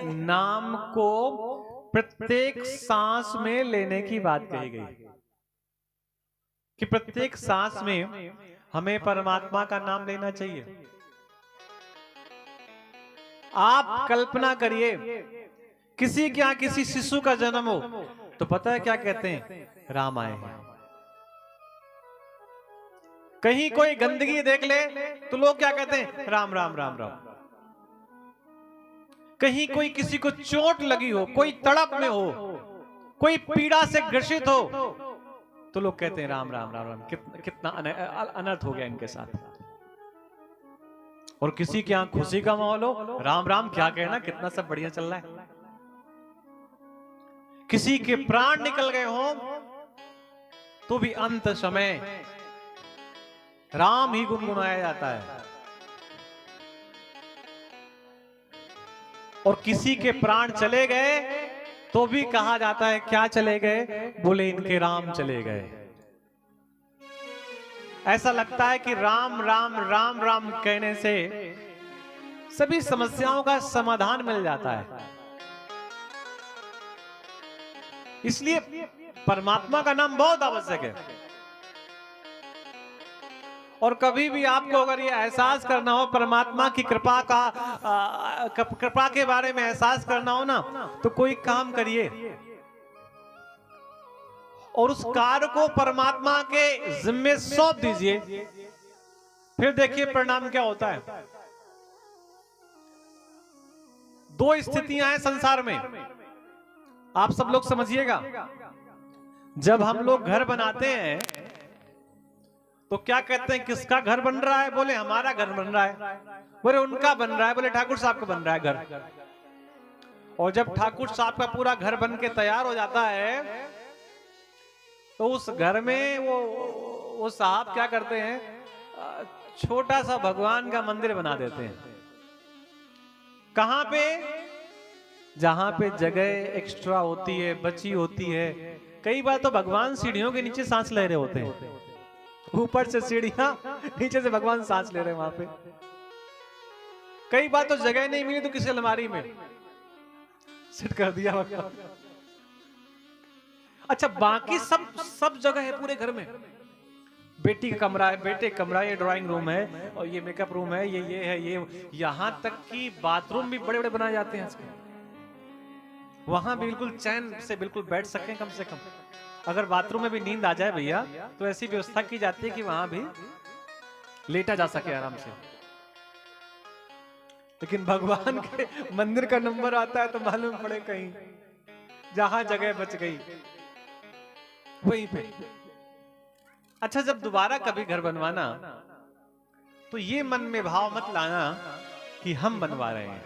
नाम को प्रत्येक सांस में लेने की बात कही गई कि प्रत्येक सांस में हमें परमात्मा का नाम लेना चाहिए। आप कल्पना करिए, किसी के यहाँ किसी शिशु का जन्म हो तो पता है क्या कहते हैं? राम आए हैं। कहीं कोई गंदगी देख ले तो लोग क्या कहते हैं? राम राम राम राम। कहीं कोई किसी को चोट लगी हो, कोई तड़प में हो, कोई पीड़ा से ग्रसित हो तो लोग कहते हैं राम राम राम राम। कितना अनर्थ हो गया इनके साथ। और किसी के यहाँ खुशी का माहौल हो, राम राम क्या कहना, कितना सब बढ़िया चल रहा है। किसी के प्राण निकल गए हो तो भी अंत समय राम ही गुनगुनाया जाता है। और किसी के प्राण चले गए तो भी कहा जाता है क्या चले गए? बोले इनके राम चले गए। ऐसा लगता है कि राम राम राम राम कहने से सभी समस्याओं का समाधान मिल जाता है। इसलिए परमात्मा का नाम बहुत आवश्यक है। और कभी भी आपको अगर ये एहसास करना हो, परमात्मा की कृपा के बारे में एहसास करना हो ना, तो कोई काम करिए और उस कार्य को परमात्मा के जिम्मे सौंप दीजिए, फिर देखिए परिणाम क्या होता है। दो स्थितियां हैं संसार में, आप सब लोग समझिएगा। जब हम लोग घर बनाते हैं तो क्या कहते हैं? किसका घर बन रहा है? बोले हमारा घर बन रहा है। बोले उनका बन रहा है। बोले ठाकुर साहब का बन रहा है घर। और जब ठाकुर साहब का पूरा घर बन के तैयार हो जाता है तो उस घर में वो साहब क्या करते हैं? छोटा सा भगवान का मंदिर बना देते हैं। कहां पे? जहां पे जगह एक्स्ट्रा होती है, बची होती है। कई बार तो भगवान सीढ़ियों के नीचे सांस ले रहे होते हैं। ऊपर से सीढ़ियां, नीचे से भगवान सांस ले रहे हैं वहां पे। कई बार तो जगह नहीं मिली तो किसी अलमारी में सेट कर दिया भगवान। अच्छा, बाकी सब जगह है पूरे घर में। बेटी का कमरा है, बेटे का कमरा, ये ड्राइंग रूम है, और ये मेकअप रूम है, ये है, ये यहां तक कि बाथरूम भी बड़े बड़े बनाए जाते हैं आजकल। वहां बिल्कुल चैन से बिल्कुल बैठ सकें कम से कम। अगर बाथरूम में भी नींद आ जाए भैया तो ऐसी व्यवस्था की जाती है कि वहां भी लेटा जा सके आराम से। लेकिन भगवान के मंदिर का नंबर आता है तो मालूम पड़े कहीं जहां जगह बच गई वहीं पे। अच्छा, जब दोबारा कभी घर बनवाना तो ये मन में भाव मत लाना कि हम बनवा रहे हैं।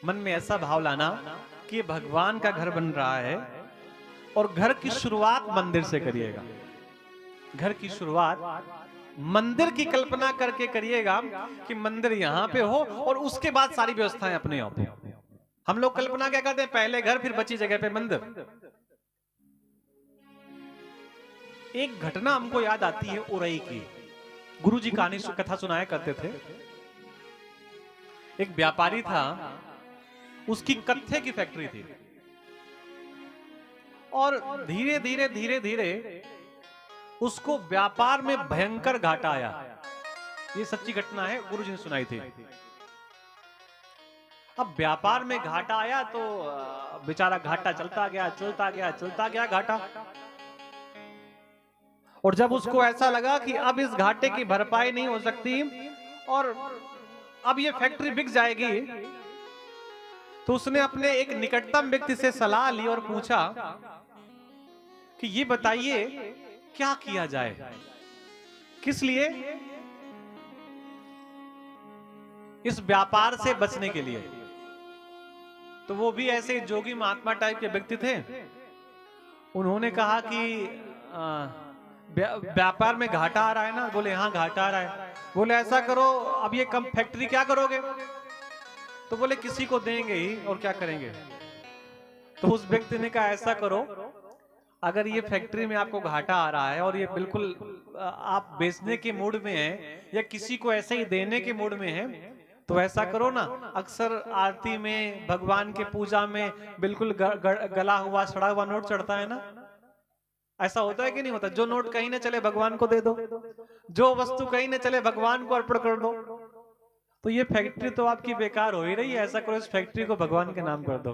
मन में ऐसा भाव लाना कि भगवान का घर बन रहा है और घर की शुरुआत मंदिर से करिएगा। घर की शुरुआत मंदिर की कल्पना करके करिएगा कि मंदिर यहां पे हो और उसके बाद सारी व्यवस्थाएं अपने आप हो। हम लोग कल्पना क्या करते हैं? पहले घर, फिर बची जगह पे मंदिर। एक घटना हमको याद आती है उरई की। गुरुजी कहानी कथा सुनाया करते थे। एक व्यापारी था, उसकी कत्थे की फैक्ट्री थी और धीरे धीरे धीरे धीरे उसको व्यापार में भयंकर घाटा आया। ये सच्ची घटना है, गुरुजी ने सुनाई थी। अब व्यापार में घाटा आया तो बेचारा घाटा चलता गया चलता गया चलता गया घाटा। और जब उसको ऐसा लगा कि अब इस घाटे की भरपाई नहीं हो सकती और अब ये फैक्ट्री बिक जाएगी, तो उसने अपने एक निकटतम व्यक्ति से सलाह ली और पूछा कि ये बताइए क्या किया जाए, किस लिए? इस व्यापार से बचने के लिए। तो वो भी ऐसे जोगी महात्मा टाइप के व्यक्ति थे। उन्होंने कहा कि व्यापार में घाटा आ रहा है ना? बोले हाँ घाटा आ रहा है। बोले ऐसा करो, अब ये कम फैक्ट्री क्या करोगे? तो बोले किसी को देंगे ही, और क्या करेंगे? तो उस व्यक्ति ने कहा ऐसा करो, अगर ये फैक्ट्री में आपको घाटा आ रहा है और ये बिल्कुल आप बेचने के मूड में हैं या किसी को ऐसे ही देने के मूड में हैं, तो ऐसा करो ना, अक्सर आरती में, भगवान के पूजा में बिल्कुल गला हुआ सड़ा हुआ नोट चढ़ता है ना, ऐसा होता है कि नहीं होता? जो नोट कहीं न चले भगवान को दे दो, जो वस्तु कहीं न चले भगवान को अर्पण कर दो। तो ये फैक्ट्री तो आपकी बेकार हो ही रही है, ऐसा करो इस फैक्ट्री को भगवान के नाम कर दो।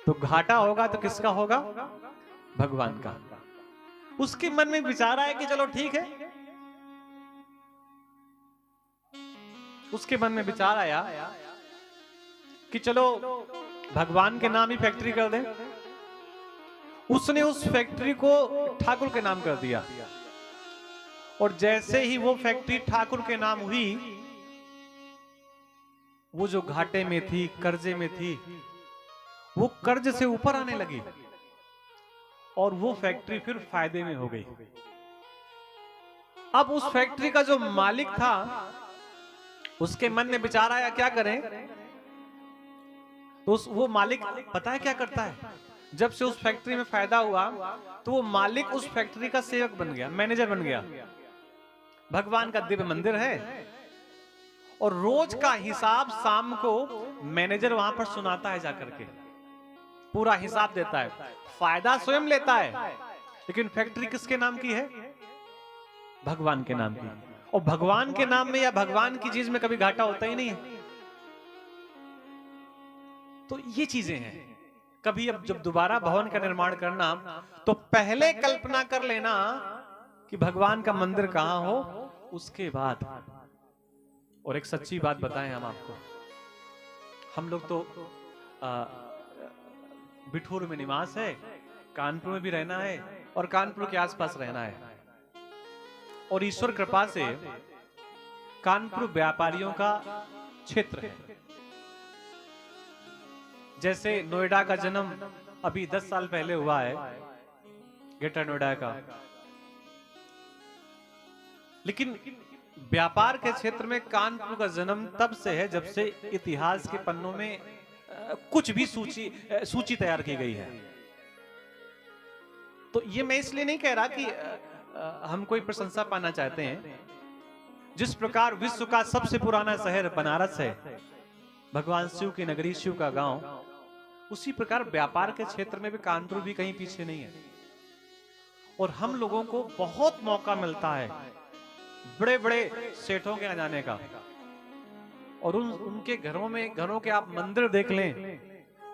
तो घाटा होगा तो किसका होगा? भगवान का। उसके मन में विचार आया कि चलो ठीक है, उसके मन में विचार आया कि चलो भगवान के नाम ही फैक्ट्री कर दें। उसने उस फैक्ट्री को ठाकुर के नाम कर दिया, और जैसे ही वो फैक्ट्री ठाकुर के नाम हुई, वो जो घाटे में थी, कर्जे में थी, वो कर्ज से ऊपर आने लगी, और वो फैक्ट्री फिर फायदे में हो गई। अब उस फैक्ट्री का जो मालिक था, उसके मन में विचार आया क्या करें। तो वो मालिक पता है क्या करता है? जब से उस फैक्ट्री में फायदा हुआ, तो वो मालिक उस फैक्ट्री का सेवक बन गया, मैनेजर बन गया। भगवान का दिव्य मंदिर है, और रोज का हिसाब शाम को मैनेजर वहां पर सुनाता है, जाकर के पूरा हिसाब देता है। फायदा स्वयं लेता है, लेकिन फैक्ट्री किसके नाम की है? भगवान के नाम की। और भगवान के नाम में या भगवान की चीज में कभी घाटा होता ही नहीं है। तो ये चीजें हैं। कभी अब जब दोबारा भवन का निर्माण करना, तो पहले कल्पना कर लेना कि भगवान का मंदिर कहां हो, उसके बाद। और एक सच्ची बात बताएं हम आपको, हम लोग तो बिठूर में निवास है, कानपुर में भी रहना है, और कानपुर के आसपास रहना है, और ईश्वर कृपा से कानपुर व्यापारियों का क्षेत्र है। जैसे नोएडा का जन्म अभी 10 साल पहले हुआ है, ग्रेटर नोएडा का, लेकिन व्यापार के क्षेत्र में कानपुर का जन्म तब से है जब से इतिहास के पन्नों में कुछ भी सूची तैयार की गई है। तो ये मैं इसलिए नहीं कह रहा कि हम कोई प्रशंसा पाना चाहते हैं। जिस प्रकार विश्व का सबसे पुराना शहर बनारस है, भगवान शिव की नगरी, शिव का गांव, उसी प्रकार व्यापार के क्षेत्र में भी कानपुर भी कहीं पीछे नहीं है। और हम लोगों को बहुत मौका मिलता है बड़े बड़े सेठों के यहाँ जाने का, और उनके घरों के आप मंदिर देख लें,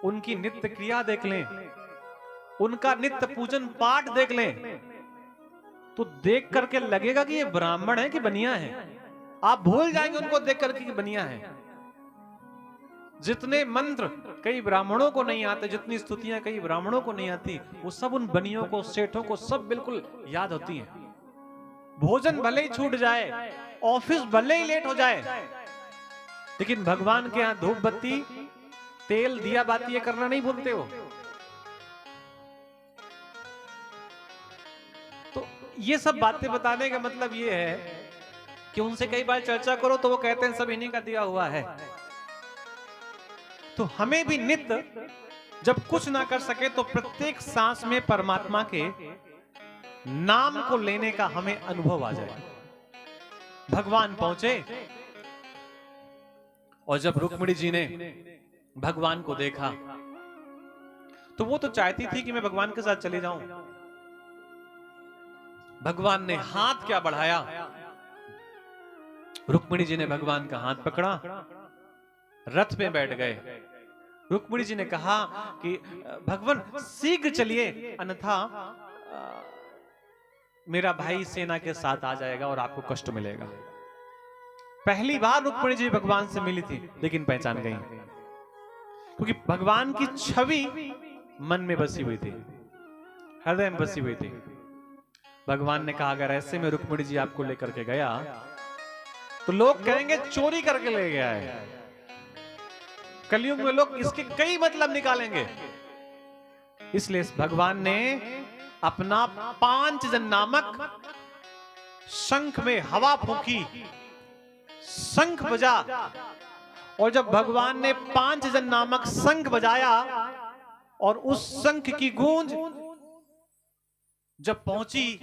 उनकी नित्य क्रिया देख लें, उनका नित्य पूजन पाठ देख लें, तो देख करके लगेगा कि ये ब्राह्मण है कि बनिया है। आप भूल जाएंगे उनको देख करके कि बनिया है। जितने मंत्र कई ब्राह्मणों को नहीं आते, जितनी स्तुतियां कई ब्राह्मणों को नहीं आती, वो सब उन बनियों को, सेठों को सब बिल्कुल याद होती हैं। भोजन भले ही छूट जाए, ऑफिस भले ही लेट हो जाए, लेकिन भगवान के यहाँ धूप बत्ती, तेल, दिया बाती ये करना नहीं भूलते हो। तो ये सब बातें बताने का मतलब ये है कि उनसे कई बार चर्चा करो तो वो कहते हैं सब इन्हीं का दिया हुआ है। तो हमें भी नित्य जब कुछ ना कर सके तो प्रत्येक सांस में परमात्मा के नाम को लेने का हमें अनुभव आ जाए। भगवान पहुंचे, और जब रुक्मिणी जी ने भगवान को देखा, तो वो तो चाहती थी कि मैं भगवान के साथ चली जाऊं। भगवान ने हाथ क्या बढ़ाया, रुक्मिणी जी ने भगवान का हाथ पकड़ा, रथ में बैठ गए। रुक्मिणी जी ने कहा कि भगवान शीघ्र चलिए, अन्यथा मेरा भाई सेना के साथ आ जाएगा और आपको कष्ट मिलेगा। पहली बार रुक्मिणी जी भगवान से मिली थी, लेकिन पहचान गई, क्योंकि भगवान की छवि मन में बसी हुई थी, हृदय में बसी हुई थी। भगवान ने कहा अगर ऐसे में रुक्मिणी जी आपको लेकर के गया तो लोग कहेंगे चोरी करके ले गया है। कलयुग में लोग इसके कई मतलब निकालेंगे। इसलिए भगवान ने अपना पांचजन नामक शंख में हवा फूंकी, शंख बजा, और जब भगवान ने पांचजन नामक शंख बजाया और उस शंख की गूंज जब पहुंची,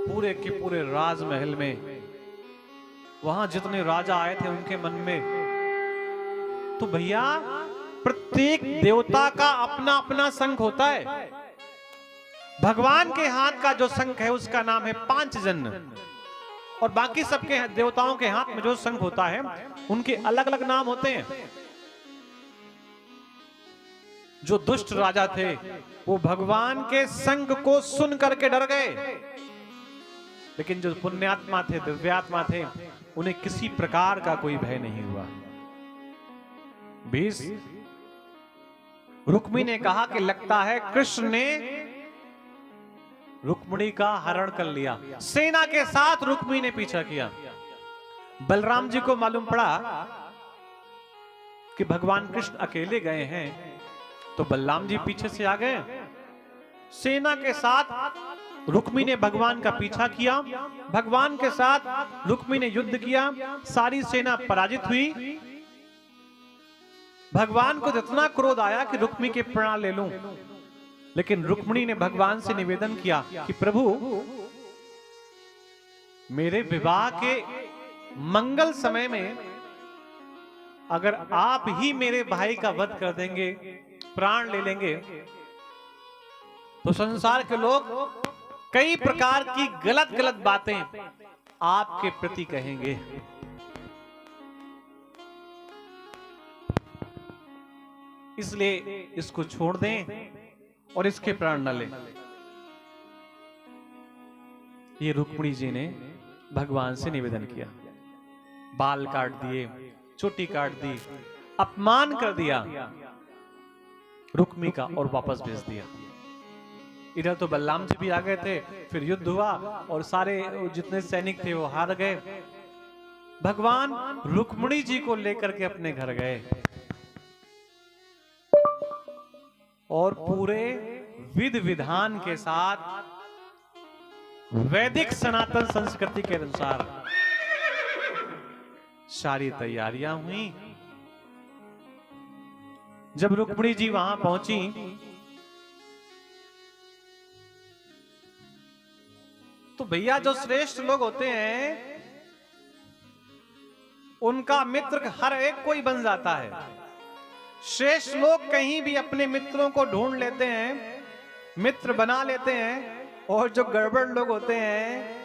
पूरे के पूरे राजमहल में, वहां जितने राजा आए थे उनके मन में, तो भैया प्रत्येक देवता का अपना अपना शंख होता है। भगवान के हाथ का जो शंख है उसका नाम है पांचजन्य, और बाकी सबके देवताओं के हाथ में जो शंख होता है उनके अलग अलग नाम होते हैं। जो दुष्ट राजा थे वो भगवान के शंख को सुन करके डर गए, लेकिन जो पुण्यात्मा थे, दिव्यात्मा थे, उन्हें किसी प्रकार का कोई भय नहीं हुआ। 20 रुक्मी ने कहा कि लगता है कृष्ण ने रुक्मिणी का हरण कर लिया। सेना के साथ रुक्मी ने पीछा किया। बलराम जी को मालूम पड़ा कि भगवान कृष्ण अकेले गए हैं, तो बलराम जी पीछे से आ गए। सेना के साथ रुक्मी ने भगवान का पीछा किया, भगवान के साथ रुक्मी ने युद्ध किया, सारी सेना पराजित हुई। भगवान को इतना क्रोध आया कि रुक्मी के प्राण ले लूं, लेकिन रुक्मिणी ने भगवान से निवेदन किया कि प्रभु, मेरे विवाह के मंगल समय में अगर आप ही मेरे भाई का वध कर देंगे, प्राण ले लेंगे, तो संसार के लोग कई प्रकार की गलत गलत बातें आपके प्रति कहेंगे। इसलिए इसको छोड़ दें और इसके प्राण न लें। ये रुक्मिणी जी ने भगवान से निवेदन किया। बाल काट दिए, चोटी काट दी, अपमान कर दिया रुक्मी का और वापस भेज दिया। इधर तो बलराम जी भी आ गए थे, फिर युद्ध हुआ और सारे जितने सैनिक थे वो हार गए। भगवान रुक्मिणी जी को लेकर के अपने घर गए और पूरे विध विधान के साथ वैदिक सनातन संस्कृति के अनुसार सारी तैयारियां हुई। जब रुक्मिणी जी वहां पहुंची तो भैया जो श्रेष्ठ लोग होते हैं उनका मित्र हर एक कोई बन जाता है। श्रेष्ठ लोग कहीं भी अपने मित्रों को ढूंढ लेते हैं, मित्र बना लेते हैं, और जो गड़बड़ लोग होते हैं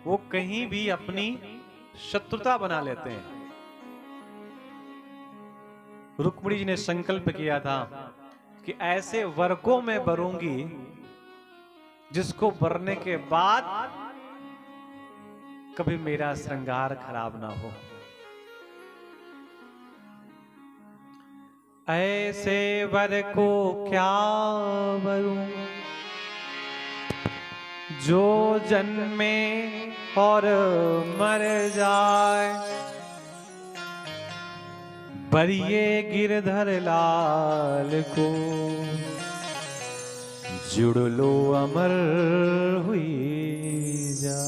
वो कहीं भी अपनी शत्रुता बना लेते हैं। रुक्मिणी जी ने संकल्प किया था कि ऐसे वर को मैं वरूंगी जिसको वरने के बाद कभी मेरा श्रृंगार खराब ना हो। ऐसे वर को क्या वरूं जो जन्मे और मर जाए, बरिए गिरधर लाल को जुड़ लो अमर हुई जा।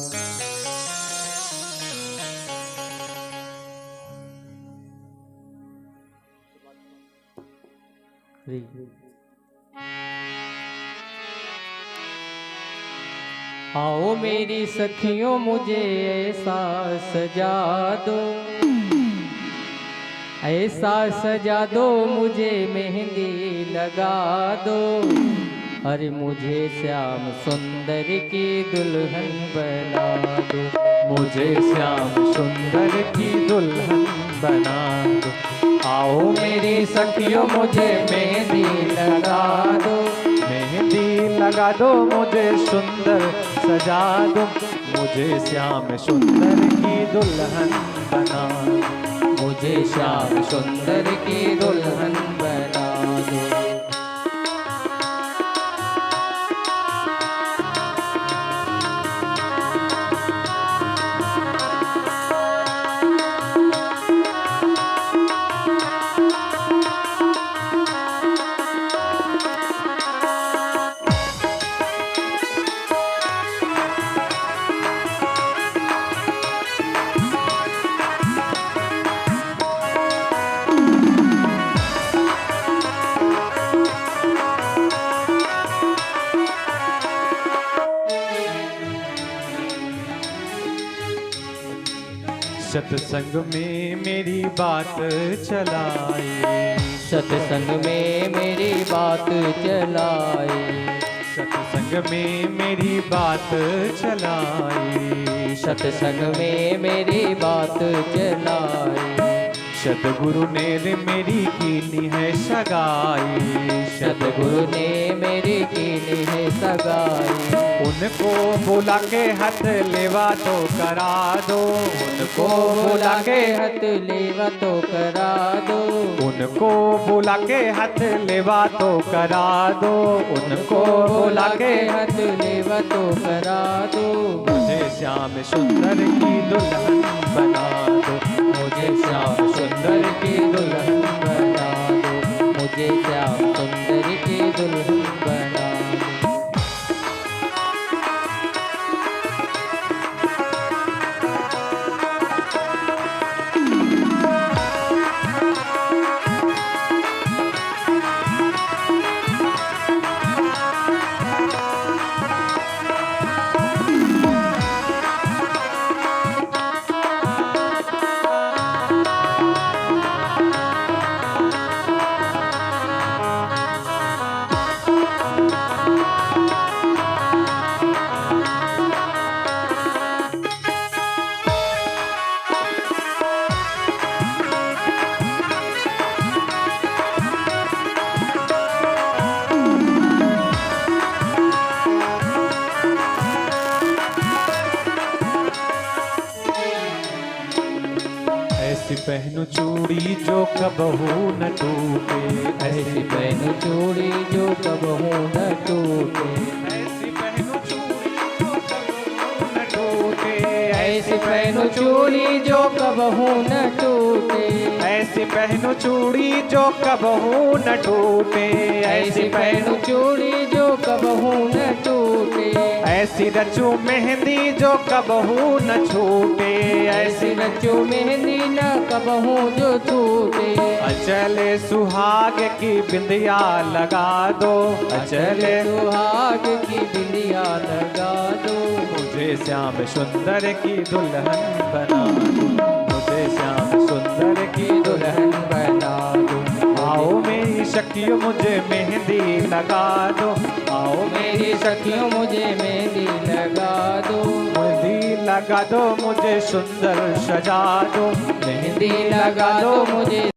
आओ मेरी सखियों मुझे ऐसा सजा दो, ऐसा सजा दो, मुझे मेहंदी लगा दो, अरे मुझे श्याम सुंदर की दुल्हन बना दो, मुझे श्याम सुंदर की दुल्हन बना दो। आओ मेरी सखियों मुझे मेहंदी लगा दो, मेहंदी लगा दो, मुझे सुंदर सजा दो, मुझे श्याम सुंदर की दुल्हन बना दो, मुझे श्याम सुंदर की दुल्हन बना दो। सत्संग में मेरी बात चलाई, सत्संग में मेरी बात चलाई, सत्संग में मेरी बात चलाई, सत्संग में मेरी बात चलाई। सतगुरु ने मेरी कीनी है सगाई, सतगुरु ने मेरी कीनी है सगाई। उनको बुला के हाथ लेवा तो करा दो, उनको बुला के हाथ लेवा तो करा दो, उनको बुला के हाथ लेवा तो करा दो, उनको बुला के हाथ लेवा तो करा दो। मुझे श्याम सुंदर की दुल्हन बना दो, मुझे श्याम सुंदर की दुल्हन बना दो, मुझे श्याम सुंदर की दुल्हन बना दो। ऐसी पहनु चूड़ी जो कबहू न टूटे, ऐसी पहनु चूड़ी जो कबहू न टूटे, ऐसी पहनु चूड़ी जो कबहू न टूटे, ऐसी पहनु चूड़ी जो कबहू न टूटे, ऐसी पहनु चूड़ी जो कबहू न टूटे, ऐसी पहनु चूड़ी जो कबहू न टूटे, ऐसी रचू मेहंदी जो कबहू न छूटे, ऐसी रचो मेहंदी न कबहू जो छूटे। अचल सुहाग की बिंदिया लगा दो, अचल सुहाग की बिंदिया लगा दो, मुझे श्याम सुंदर की दुल्हन बना दो, मुझे श्याम सुंदर की दुल्हन बना दो। आओ मेरी सखियों मुझे मेहंदी लगा दो, आओ मेरी सखियों मुझे मेहंदी लगा दो, मेहंदी लगा दो मुझे सुंदर सजा दो, मेहंदी लगा दो मुझे